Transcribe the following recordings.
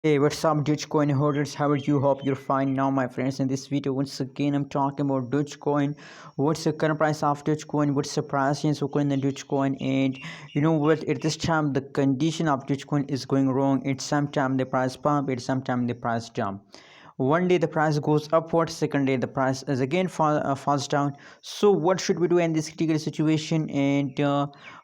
Hey, what's up, Dogecoin holders? How are you? Hope you're fine now, my friends. In this video, once again, I'm talking about Dogecoin. What's the current price of Dogecoin? What's the price in the Dogecoin? And you know what? At this time, the condition of Dogecoin is going wrong. It's sometimes the price pump. It's sometimes the price jump. One day the price goes upward, second day the price is again falls down. So what should we do in this critical situation, and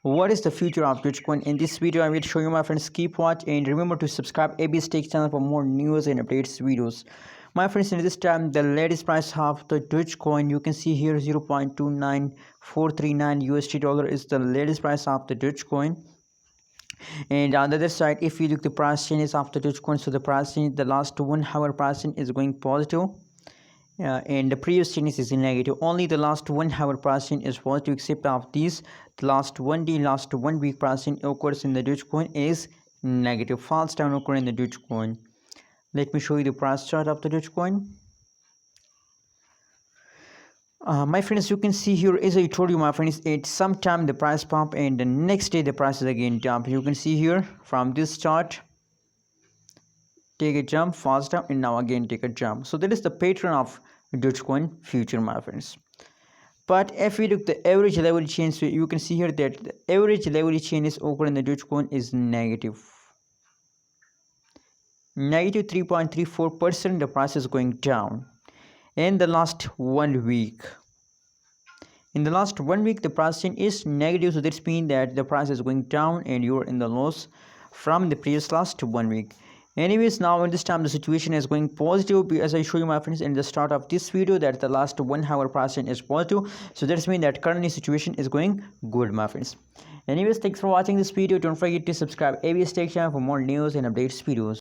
what is the future of Dogecoin? In this video I will show you, my friends. Keep watch and remember to subscribe AB Stake channel for more news and updates videos. My friends, in this time the latest price of the Dogecoin, you can see here 0.29439 USD dollar is the latest price of the Dogecoin. And on the other side, if you look the price changes after Dogecoin, so the price change, the last 1 hour price change is going positive, and the previous change is in negative. Only the last 1 hour price change is positive, except of these the last 1 day, last 1 week price change occurs in the Dogecoin is negative, falls down occur in the Dogecoin. Let me show you the price chart of the Dogecoin. My friends, you can see here, as I told you, my friends, it's sometime the price pump and the next day the price is again jump. You can see here from this chart, take a jump, falls down, and now again take a jump. So that is the pattern of Dogecoin future, my friends. But if we look the average level change, so you can see here that the average level changes occur in the Dogecoin is negative 3.34%. The price is going down in the last 1 week. In the last 1 week the price change is negative, so this means that the price is going down and you're in the loss from the previous last 1 week. Anyways, now in this time the situation is going positive, as I show you, my friends, in the start of this video, that the last 1 hour price change is positive. So that means that currently situation is going good, my friends. Anyways, thanks for watching this video. Don't forget to subscribe ABS Tech channel for more news and updates videos.